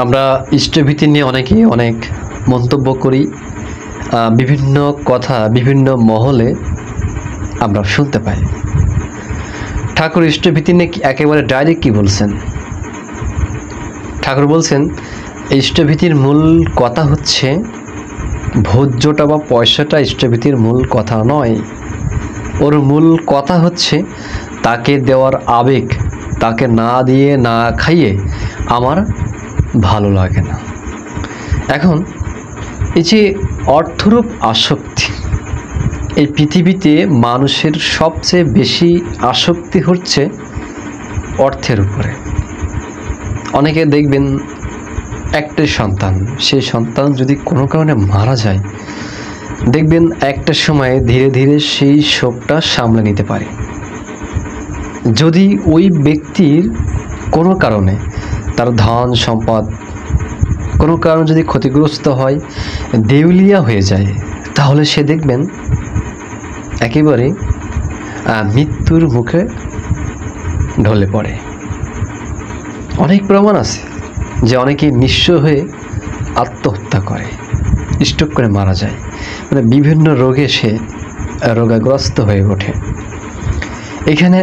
আমরা ইষ্টভীতি নিয়ে অনেকেই অনেক মন্তব্য করি, বিভিন্ন কথা বিভিন্ন মহলে আমরা শুনতে পাই। ঠাকুর ইষ্টভীতি নিয়ে একেবারে ডাইরেক্ট কি বলছেন? ঠাকুর বলছেন ইষ্টভীতির মূল কথা হচ্ছে ভোজ্যটা বা পয়সাটা ইষ্টভীতির মূল কথা নয়। ওর মূল কথা হচ্ছে তাকে দেওয়ার আবেগ, তাকে না দিয়ে না খাইয়ে আমার ভালো লাগে না। এখন এই যে অর্থরূপ আসক্তি, এই পৃথিবীতে মানুষের সবচেয়ে বেশি আসক্তি হচ্ছে অর্থের উপরে। অনেকে দেখবেন একটাই সন্তান, সেই সন্তান যদি কোনো কারণে মারা যায়, দেখবেন একটা সময়ে ধীরে ধীরে সেই শোকটা সামলে নিতে পারে। যদি ওই ব্যক্তির কোনো কারণে তার ধন সম্পদ কোনো কারণে যদি ক্ষতিগ্রস্ত হয়, দেউলিয়া হয়ে যায়, তাহলে সে দেখবেন একেবারে মৃত্যুর মুখে ঢলে পড়ে। অনেক প্রমাণ আছে যে অনেকেই নিঃস্ব হয়ে আত্মহত্যা করে, স্ট্রোক করে মারা যায়, মানে বিভিন্ন রোগে সে রোগাগ্রস্ত হয়ে ওঠে। এখানে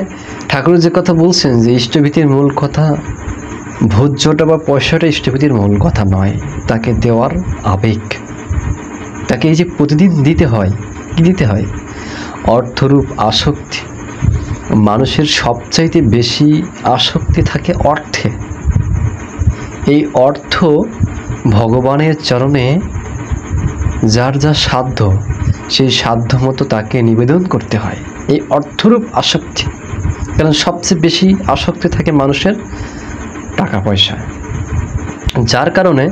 ঠাকুর যে কথা বলছেন যে ইষ্টভীতির মূল কথা ভোজ্যটা বা পয়সাটা ইষ্টভীতির মূল কথা নয়, তাকে দেওয়ার আবেগ, তাকে এই যে প্রতিদিন দিতে হয়, কি দিতে হয়? অর্থরূপ আসক্তি। মানুষের সবচাইতে বেশি আসক্তি থাকে অর্থে। এই অর্থ ভগবানের চরণে যার যা সাধ্য, সেই সাধ্য মতো তাকে নিবেদন করতে হয়। এই অর্থরূপ আসক্তি, কারণ সবচেয়ে বেশি আসক্তি থাকে মানুষের টাকা পয়সায়, যার কারণে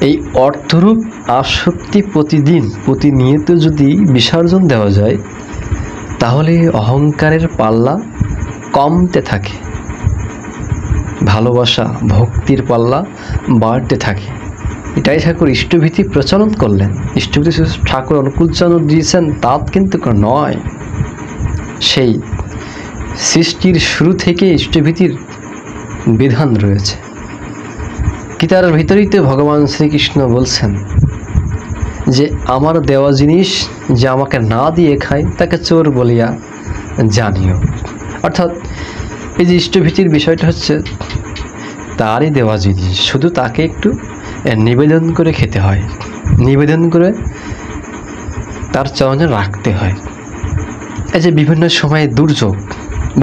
এই অর্থরূপ আসক্তি প্রতিনিয়ত যদি বিসর্জন দেওয়া যায়, তাহলে অহংকারের পাল্লা কমতে থাকে, ভালোবাসা ভক্তির পাল্লা বাড়তে থাকে। এটাই ঠাকুর ইষ্টভীতি প্রচলন করলেন। ইষ্টভীতি ঠাকুর অনুকূলচন্দ্র দিয়েছেন তা কিন্তু নয়, সেই সৃষ্টির শুরু থেকে ইষ্টভীতির বিধান রয়েছে। গীতার ভিতরেই তো ভগবান শ্রীকৃষ্ণ বলছেন যে আমার দেওয়া জিনিস যে আমাকে না দিয়ে খায় তাকে চোর বলিয়া জানিও। অর্থাৎ এই যে ইষ্টভীতির বিষয়টা হচ্ছে তারই দেওয়া জিনিস, শুধু তাকে একটু নিবেদন করে খেতে হয়, নিবেদন করে তার চরণে রাখতে হয়। এই যে বিভিন্ন সময়ে দুর্যোগ,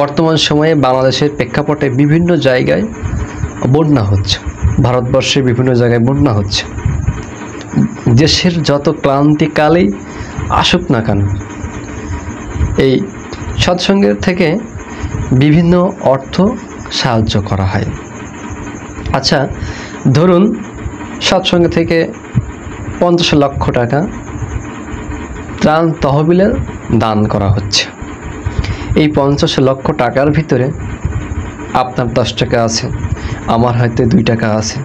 বর্তমান সময়ে বাংলাদেশের প্রেক্ষাপটে বিভিন্ন জায়গায় বন্যা হচ্ছে, ভারতবর্ষে বিভিন্ন জায়গায় বন্যা হচ্ছে। দেশের যত ক্লান্তিকালেই আসুক না কেন, এই সৎসঙ্গের থেকে বিভিন্ন অর্থ সাহায্য করা হয়। আচ্ছা, ধরুন সৎসঙ্গ থেকে 50 লক্ষ টাকা ত্রাণ তহবিলে দান করা হচ্ছে। এই 50 লক্ষ টাকার ভিতরে আপনার 10 টাকা আছে, আমার হয়তো 2 টাকা আছে,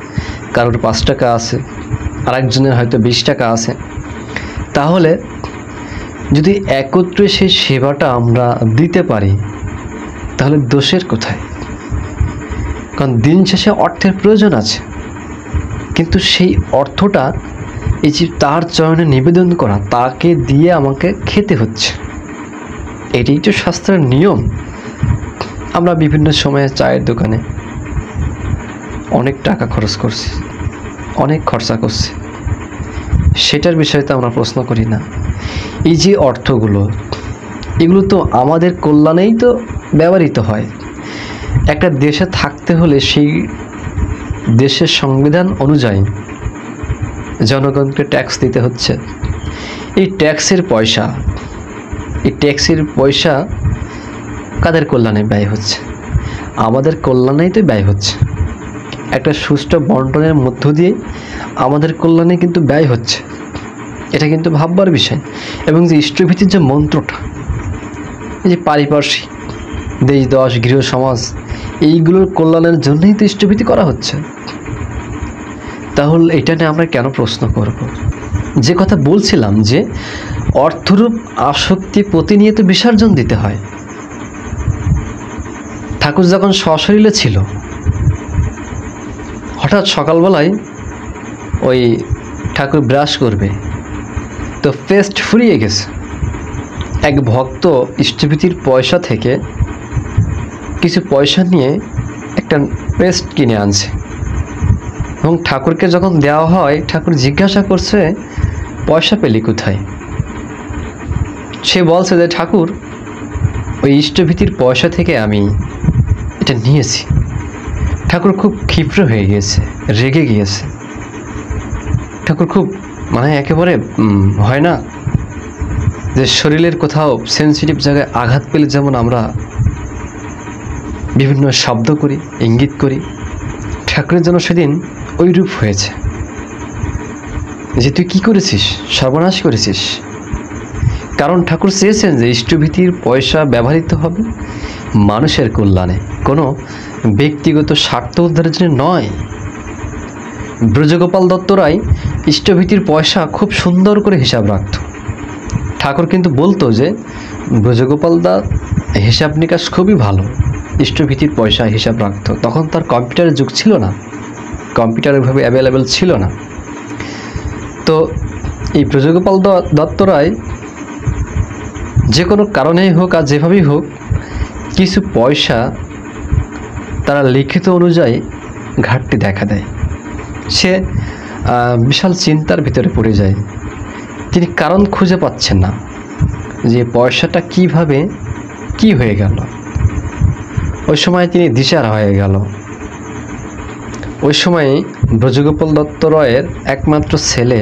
কারোর 5 টাকা আছে, আরেকজনের হয়তো 20 টাকা আছে। তাহলে যদি একত্রে সেই সেবাটা আমরা দিতে পারি, তাহলে দোষের কোথায়? কারণ দিন শেষে অর্থের প্রয়োজন আছে, কিন্তু সেই অর্থটা এই যে তার চরণে নিবেদন করা, তাকে দিয়ে আমাকে খেতে হচ্ছে। এটাই তো শাস্ত্রের নিয়ম। আমরা বিভিন্ন সময়ে চায়ের দোকানে অনেক টাকা খরচ করছি, অনেক খরচা করছি, সেটার বিষয়ে তো আমরা প্রশ্ন করি না। এই যে অর্থগুলো, এগুলো তো আমাদের কল্যাণেই তো ব্যবহৃত হয়। একটা দেশে থাকতে হলে সেই দেশের সংবিধান অনুযায়ী জনগণকে ট্যাক্স দিতে হচ্ছে। এই ট্যাক্সের পয়সা কাদের কল্যাণে ব্যয় হচ্ছে? আমাদের কল্যাণেই তো ব্যয় হচ্ছে। একটা সুষ্ঠু বন্টনের মধ্য দিয়ে আমাদের কল্যাণে কিন্তু ব্যয় হচ্ছে। এটা কিন্তু ভাববার বিষয়। এবং যে ইষ্টভীতির যে মন্ত্রটা, এই যে পারিপার্শ্বিক দেশ দশ গৃহ সমাজ, এইগুলোর কল্যাণের জন্যই তো ইষ্টভীতি করা হচ্ছে। তাহলে এটা নিয়ে আমরা কেন প্রশ্ন করব? যে কথা বলছিলাম যে অর্থরূপ আসক্তি প্রতিনিয়ত বিসর্জন দিতে হয়। ঠাকুর যখন সশরীরে ছিল, হঠাৎ সকালবেলায় ওই ঠাকুর ব্রাশ করবে, তো পেস্ট ফুরিয়ে গেছে। এক ভক্ত ইষ্টভীতির পয়সা থেকে কিছু পয়সা নিয়ে একটা পেস্ট কিনে আনছে এবং ঠাকুরকে যখন দেওয়া হয়, ঠাকুর জিজ্ঞাসা করছে পয়সা পেলি কোথায়। সে বলছে যে ঠাকুর, ওই ইষ্টভীতির পয়সা থেকে আমি এটা নিয়েছি। ঠাকুর খুব ক্ষিপ্র হয়ে গিয়েছে, রেগে গিয়েছে। ঠাকুর খুব একেবারে হয় না যে শরীরের কোথাও সেন্সিটিভ জায়গায় আঘাত পেলে যেমন আমরা বিভিন্ন শব্দ করি, ইঙ্গিত করি, ঠাকুরের জন্য সেদিন ওই রূপ হয়েছে যে তুই কি করেছিস, সর্বনাশ করেছিস। কারণ ঠাকুর চেয়েছেন যে ইষ্টভীতির পয়সা ব্যবহৃত হবে মানুষের কল্যাণে, কোনো ব্যক্তিগত স্বার্থ উদ্ধারের জন্য নয়। ব্রজগোপাল দত্ত রায় ইষ্টভীতির পয়সা খুব সুন্দর করে হিসাব রাখত। ঠাকুর কিন্তু বলতো যে ব্রজগোপাল দা হিসাব নিকাশ খুবই ভালো, ইষ্টভীতির পয়সা হিসাব রাখত। তখন তার কম্পিউটারের যুগ ছিল না, কম্পিউটার ওইভাবে অ্যাভেলেবেল ছিল না। তো এই ব্রজগোপাল দত্ত রায় যে কোনো কারণেই হোক আর যেভাবেই হোক কিছু পয়সা তারা লিখিত অনুযায়ী ঘাটতি দেখা দেয়। সে বিশাল চিন্তার ভিতরে পড়ে যায়। তিনি কারণ খুঁজে পাচ্ছেন না যে পয়সাটা কিভাবে কি হয়ে গেল। ওই সময় তিনি দিশাহারা হয়ে গেল। ওই সময় ব্রজগোপাল দত্ত রায়ের একমাত্র ছেলে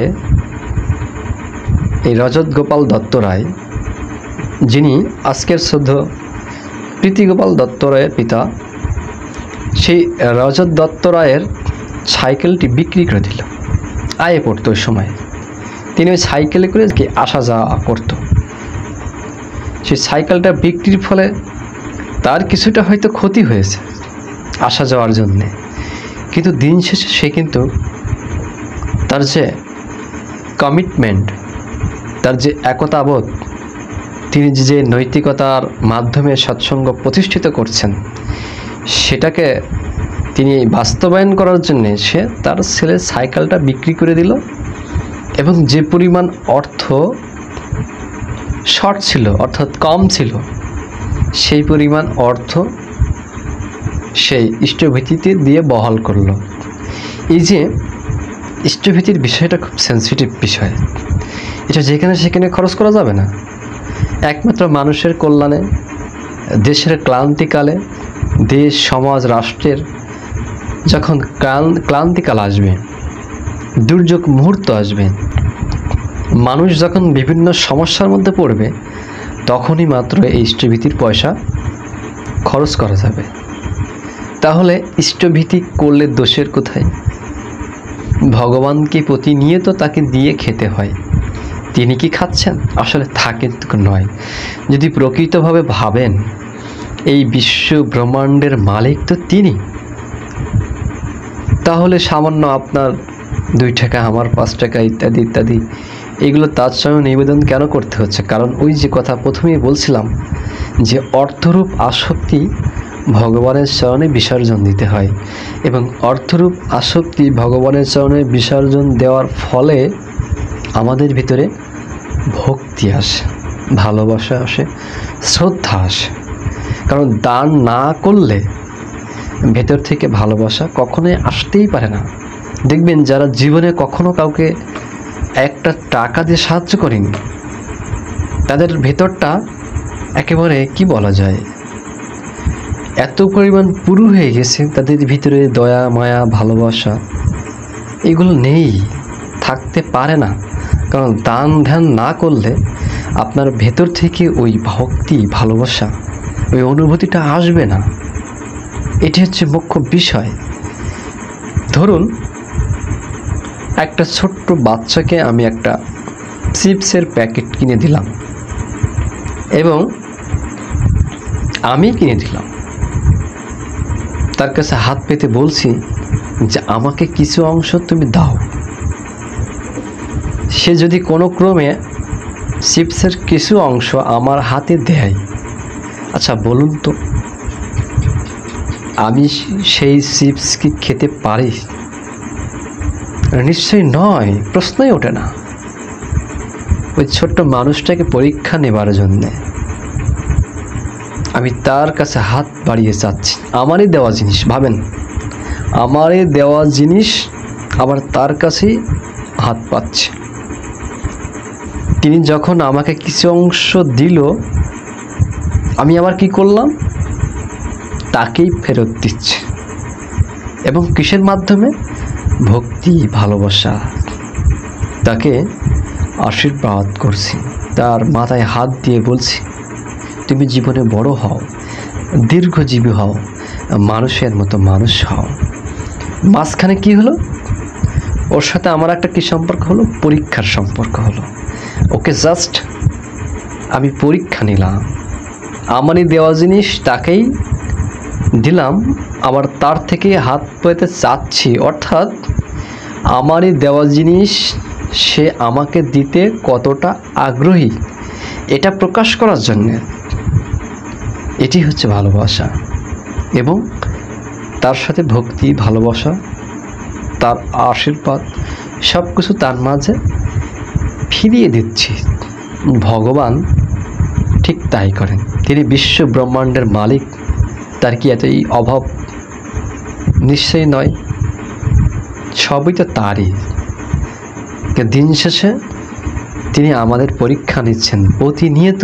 এই রজত গোপাল দত্ত রায়, যিনি আজকের সদ্য প্রীতিগোপাল দত্ত রায়ের পিতা, সেই রজত দত্ত রায়ের সাইকেলটি বিক্রি করে দিল। আয়ে পড়তো ওই সময়, তিনি ওই সাইকেলে করে আসা যাওয়া করত। সেই সাইকেলটা বিক্রির ফলে তার কিছুটা হয়তো ক্ষতি হয়েছে আসা যাওয়ার জন্যে, কিন্তু দিন শেষে সে কিন্তু তার যে কমিটমেন্ট, তার যে একতাবোধ, তিনি যে নৈতিকতার মাধ্যমে সৎসঙ্গ প্রতিষ্ঠিত করছেন, সেটাকে তিনি বাস্তবায়ন করার জন্যে সে তার ছেলের সাইকেলটা বিক্রি করে দিল। এবং যে পরিমাণ অর্থ শর্ট ছিল, অর্থাৎ কম ছিল, সেই পরিমাণ অর্থ সেই ইষ্টভীতিতে দিয়ে বহাল করল। এই যে ইষ্টভীতির বিষয়টা খুব সেন্সিটিভ বিষয়, এটা যেখানে সেখানে খরচ করা যাবে না। একমাত্র মানুষের কল্যাণে, দেশের ক্লান্তিকালে, দেশ সমাজ রাষ্ট্রের যখন ক্লান্তিকাল আসবে, দুর্যোগ মুহূর্ত আসবে, মানুষ যখন বিভিন্ন সমস্যার মধ্যে পড়বে, তখনই মাত্র এই ইষ্টভীতির পয়সা খরচ করা যাবে। তাহলে ইষ্টভীতি করলে দোষের কোথায়? ভগবানকে প্রতিনিয়ত তাকে দিয়ে খেতে হয়, তিনি কি খাচ্ছেন? আসলে তা কিন্তু নয়। যদি প্রকৃতভাবে ভাবেন এই বিশ্ব ব্রহ্মাণ্ডের মালিক তো তিনি, তাহলে সামান্য আপনার 2 টাকা, আমার 5 টাকা ইত্যাদি ইত্যাদি এগুলো তার সামনে নিবেদন কেন করতে হচ্ছে? কারণ ওই যে কথা প্রথমেই বলছিলাম যে অর্থরূপ আসক্তি ভগবানের চরণে বিসর্জন দিতে হয়, এবং অর্থরূপ আসক্তি ভগবানের চরণে বিসর্জন দেওয়ার ফলে আমাদের ভিতরে ভক্তি আসে, ভালোবাসা আসে, শ্রদ্ধা আসে। কারণ দান না করলে ভেতর থেকে ভালোবাসা কখনোই আসতেই পারে না। দেখবেন যারা জীবনে কখনো কাউকে একটা টাকা দিয়ে সাহায্য করেনি, তাদের ভেতরটা একেবারে কি বলা যায়, এত পরিমাণ পুরু হয়ে গেছে, তাদের ভিতরে দয়া, মায়া, ভালোবাসা এগুলো নেই, থাকতে পারে না। কারণ দান ধ্যান না করলে আপনার ভেতর থেকে ওই ভক্তি, ভালোবাসা, ওই অনুভূতিটা আসবে না। এটি হচ্ছে মুখ্য বিষয়। ধরুন একটা ছোট্ট বাচ্চাকে আমি একটা চিপসের প্যাকেট কিনে দিলাম, এবং আমি কিনে দিলাম, তার কাছে হাত পেতে বলছি যে আমাকে কিছু অংশ তুমি দাও। সে যদি কোনো ক্রমে চিপসের কিছু অংশ আমার হাতে দেয়, আচ্ছা বলুন তো, আমি সেই চিপস কি খেতে পারি? নিশ্চয়ই নয়, প্রশ্নই ওঠে না। ওই ছোট্ট মানুষটাকে পরীক্ষা নেবার জন্যে আমি তার কাছে হাত বাড়িয়ে চাচ্ছি, আমারই দেওয়া জিনিস, ভাবেন, আমারই দেওয়া জিনিস আবার তার কাছেই হাত পাচ্ছে। তিনি যখন আমাকে কিছু অংশ দিল, আমি আবার কি করলাম, তাকেই ফেরত দিচ্ছি। এবং কিসের মাধ্যমে? ভক্তি, ভালোবাসা। তাকে আশীর্বাদ করছি, তার মাথায় হাত দিয়ে বলছি, তুমি জীবনে বড় হও, দীর্ঘজীবী হও, মানুষের মতো মানুষ হও। মাঝখানে কি হলো? ওর সাথে আমার একটা কি সম্পর্ক হলো? পরীক্ষার সম্পর্ক হলো। ওকে জাস্ট আমি পরীক্ষা নিলাম, আমারই দেওয়া জিনিস তাকেই দিলাম, আবার তার থেকে হাত পেতে চাচ্ছি। অর্থাৎ আমারই দেওয়া জিনিস সে আমাকে দিতে কতটা আগ্রহী এটা প্রকাশ করার জন্যে। এটি হচ্ছে ভালোবাসা। এবং তার সাথে ভক্তি, ভালোবাসা, তার আশীর্বাদ সব কিছু তার মাঝে ফিরিয়ে দিচ্ছি। ভগবান ঠিক তাই করেন। তিনি বিশ্ব ব্রহ্মাণ্ডের মালিক, তার কি এতই অভাব? নিশ্চয়ই নয়, সবই তো তারই। দিন শেষে তিনি আমাদের পরীক্ষা নিচ্ছেন প্রতিনিয়ত,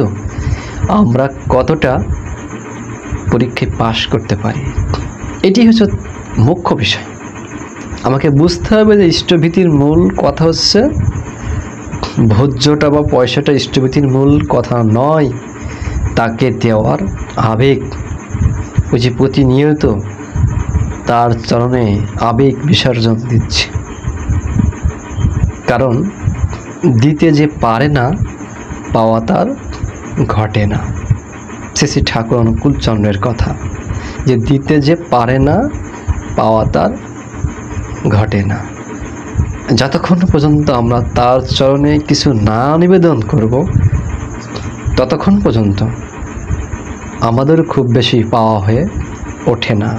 আমরা কতটা পরীক্ষায় পাশ করতে পারি। এটি হচ্ছে মুখ্য বিষয়। আমাকে বুঝতে হবে যে ইষ্টভীতির মূল কথা হচ্ছে ভোজ্যটা বা পয়সাটা ইষ্টভীতির মূল কথা নয়, তাকে দেওয়ার আবেগ। ওই যে প্রতিনিয়ত তার চরণে আবেগ বিসর্জন দিচ্ছে। কারণ দিতে যে পারে না, পাওয়া তার ঘটে না। শ্রী শ্রী ঠাকুর অনুকূলচন্দ্রের কথা, যে দিতে যে পারে না, পাওয়া তার ঘটে না। যতক্ষণ পর্যন্ত আমরা তার চরণে কিছু না নিবেদন করব, ততক্ষণ পর্যন্ত আমাদের খুব বেশি পাওয়া হয়ে ওঠে না।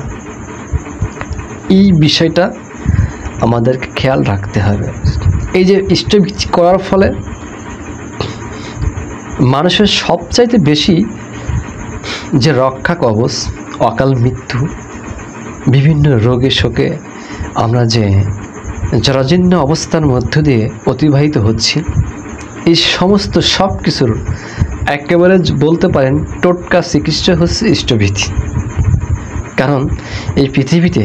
এই বিষয়টা আমাদেরকে খেয়াল রাখতে হবে। এই যে ইষ্টভীতি করার ফলে মানুষের সবচাইতে বেশি যে রক্ষা কবচ, অকাল মৃত্যু, বিভিন্ন রোগে শোকে আমরা যে জরাজীর্ণ অবস্থার মধ্য দিয়ে অতিবাহিত হচ্ছি, এই সমস্ত সব কিছুর একেবারে বলতে পারেন টোটকা চিকিৎসা হচ্ছে ইষ্টভীতি। কারণ এই পৃথিবীতে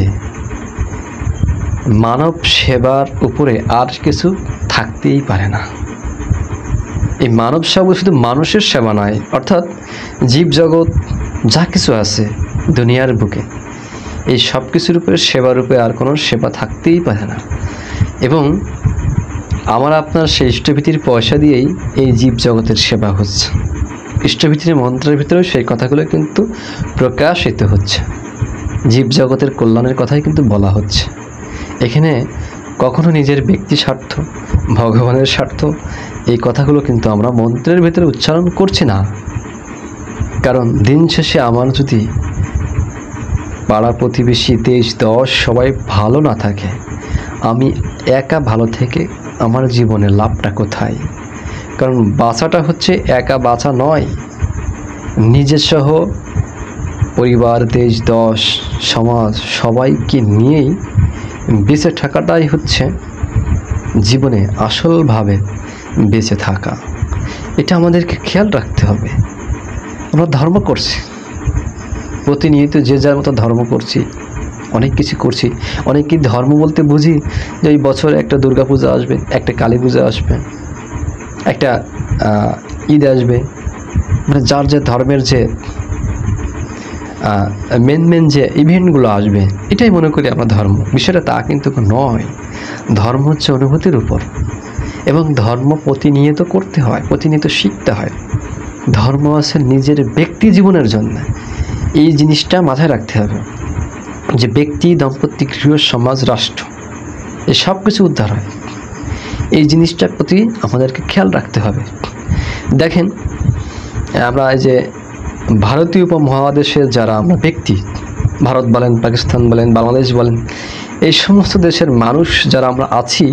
মানব সেবার উপরে আর কিছু থাকতেই পারে না। এই মানব সেবা শুধু মানুষের সেবা নয়, অর্থাৎ জীবজগৎ যা কিছু আছে দুনিয়ার বুকে, এই সব কিছুর উপরে সেবার রূপে আর কোনো সেবা থাকতেই পারে না। এবং আমার আপনার সেই ইষ্টভীতির পয়সা দিয়েই এই জীবজগতের সেবা হচ্ছে। ইষ্টভীতির মন্ত্রের ভিতরেও সেই কথাগুলো কিন্তু প্রকাশিত হচ্ছে, জীবজগতের কল্যাণের কথাই কিন্তু বলা হচ্ছে। এখানে কখনো নিজের ব্যক্তি স্বার্থ, ভগবানের স্বার্থ, এই কথাগুলো কিন্তু আমরা মন্ত্রের ভিতরে উচ্চারণ করছি না। কারণ দিন শেষে আমার যদি পাড়া প্রতিবেশী, দেশ, দশ সবাই ভালো না থাকে, আমি একা ভালো থেকে আমার জীবনে লাভটা কোথায়? কারণ বাঁচাটা হচ্ছে একা বাঁচা নয়, নিজের সহ পরিবার, দেশ, দশ, সমাজ সবাইকে নিয়েই বেঁচে থাকাটাই হচ্ছে জীবনে আসলভাবে বেঁচে থাকা। এটা আমাদেরকে খেয়াল রাখতে হবে। আমরা ধর্ম করছি, প্রতিনিয়ত যে যার মতো ধর্ম করছি, অনেক কিছু করছি। অনেকে ধর্ম বলতে বুঝি যে এই বছরে একটা দুর্গা পূজা আসবে, একটা কালী পূজা আসবে, একটা ঈদ আসবে, মানে যার যে ধর্মের যে মেন যে ইভেন্টগুলো আসবে, এটাই মনে করি আমরা ধর্ম। বিষয়টা তা কিন্তু নয়। ধর্ম হচ্ছে অনুভূতির উপর, এবং ধর্ম প্রতিনিয়ত করতে হয়, প্রতিনিয়ত শিখতে হয়। ধর্ম আছে নিজের ব্যক্তি জীবনের জন্য। এই জিনিসটা মাথায় রাখতে হবে যে ব্যক্তি, দম্পতি, গৃহ, সমাজ, রাষ্ট্র, এই সব কিছু উদ্ধার হয়। এই জিনিসটার প্রতি আমাদেরকে খেয়াল রাখতে হবে। দেখেন, আমরা এই যে ভারতীয় উপমহাদেশের যারা আমরা ব্যক্তি, ভারত বলেন, পাকিস্তান বলেন, বাংলাদেশ বলেন, এই সমস্ত দেশের মানুষ যারা আমরা আছি,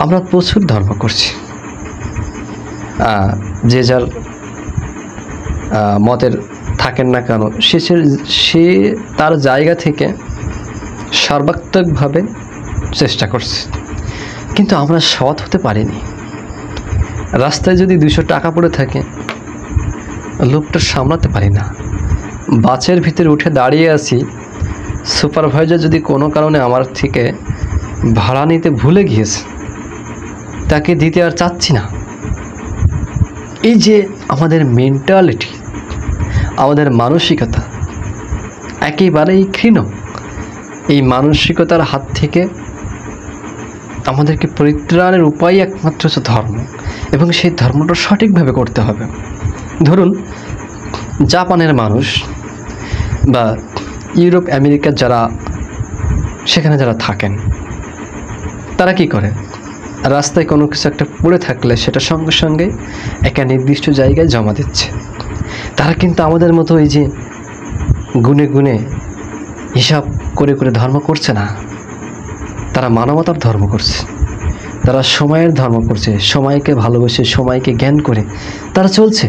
আমরা প্রচুর ধর্ম করছি। যে যার মতের থাকেন না কেন, সে তার জায়গা থেকে সর্বাত্মকভাবে চেষ্টা করছে, কিন্তু আমরা সৎ হতে পারিনি। রাস্তায় যদি 200 টাকা পড়ে থাকে, লোকটা সামলাতে পারি না। বাসের ভিতরে উঠে দাঁড়িয়ে আছি, সুপারভাইজার যদি কোনো কারণে আমার থেকে ভাড়া নিতে ভুলে গিয়েছে, তাকে দিতে আর চাচ্ছি না। এই যে আমাদের মেন্টালিটি, আমাদের মানসিকতা একেবারেই ক্ষীণ। এই মানসিকতার হাত থেকে আমাদেরকে পরিত্রাণের উপায় একমাত্র হচ্ছে ধর্ম, এবং সেই ধর্মটা সঠিকভাবে করতে হবে। ধরুন জাপানের মানুষ বা ইউরোপ আমেরিকার সেখানে যারা থাকেন, তারা কি করে? রাস্তায় কোনো কিছু একটা পড়ে থাকলে সেটা সঙ্গে সঙ্গে একটা নির্দিষ্ট জায়গায় জমা দিচ্ছে। তারা কিন্তু আমাদের মতো এই যে গুনে গুনে হিসাব করে করে ধর্ম করছে না। তারা মানবতার ধর্ম করছে, তারা সময়ের ধর্ম করছে, সময়কে ভালোবেসে, সময়কে জ্ঞান করে তারা চলছে।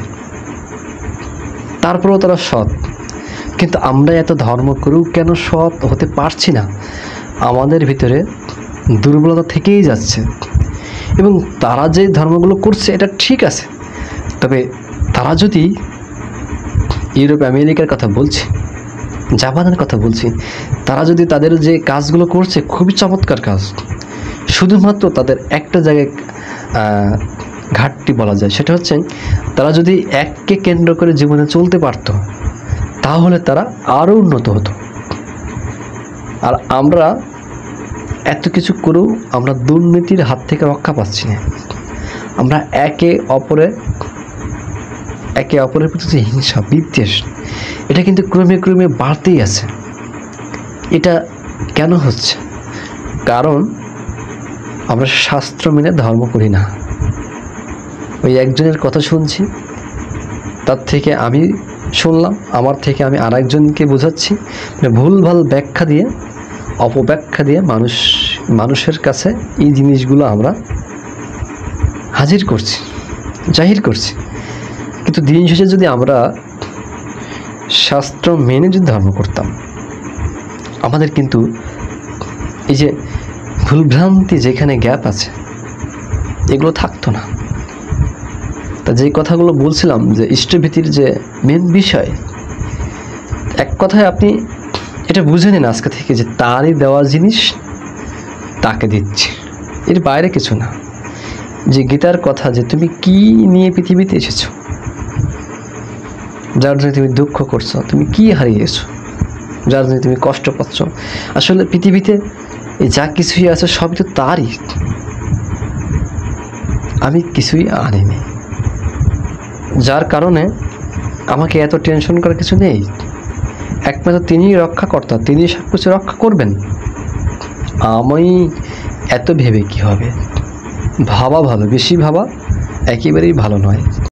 তারপরেও তারা সৎ। কিন্তু আমরা এত ধর্ম করেও কেন সৎ হতে পারছি না? আমাদের ভিতরে দুর্বলতা থেকেই যাচ্ছে। এবং তারা যে ধর্মগুলো করছে এটা ঠিক আছে, তবে তারা যদি, ইউরোপ আমেরিকার কথা বলছি, জাপানের কথা বলছি, তারা যদি তাদের যে কাজগুলো করছে খুবই চমৎকার কাজ, শুধুমাত্র তাদের একটা জায়গায় ঘাটতি বলা যায়, সেটা হচ্ছে তারা যদি এককে কেন্দ্র করে জীবনে চলতে পারত, তাহলে তারা আরও উন্নত হতো। আর আমরা এত কিছু করেও আমরা দুর্নীতির হাত থেকে রক্ষা পাচ্ছি না। আমরা একে অপরের প্রতি যে হিংসা, বিদ্বেষ, এটা কিন্তু ক্রমে ক্রমে বাড়তেই আছে। এটা কেন হচ্ছে? কারণ আমরা শাস্ত্র মেনে ধর্ম করি না। ওই একজনের কথা শুনছি, তার থেকে আমি শুনলাম, আমার থেকে আমি আরেকজনকে বোঝাচ্ছি, ভুলভাল ব্যাখ্যা দিয়ে, অপব্যাখ্যা দিয়ে মানুষের কাছে এই জিনিসগুলো আমরা হাজির করছি, জাহির করছি। কিন্তু দিন শেষে যদি আমরা শাস্ত্র মেনে যদি ধর্ম করতাম, আমাদের কিন্তু এই যে ভুলভ্রান্তি, যেখানে গ্যাপ আছে, এগুলো থাকতো না। তা যে কথাগুলো বলছিলাম যে ইষ্টভীতির যে মেন বিষয়, এক কথায় আপনি এটা বুঝে নিন আজকে থেকে যে তারই দেওয়া জিনিস তাকে দিচ্ছে, এর বাইরে কিছু না। যে গীতার কথা, যে তুমি কি নিয়ে পৃথিবীতে এসেছো, যার জন্য তুমি দুঃখ করছো, তুমি কি হারিয়েছো, যার জন্য তুমি কষ্ট পাচ্ছ, আসলে পৃথিবীতে এই যা কিছুই আছে সবই তো তারই। আমি কিছুই আনিনি, যার কারণে আমাকে এত টেনশন করার কিছু নেই। একমাত্র তিনিই রক্ষাকর্তা, তিনি সব কিছু রক্ষা করবেন। আমি এত ভেবে কি হবে? ভাবা ভালো, বেশি ভাবা একেবারেই ভালো নয়।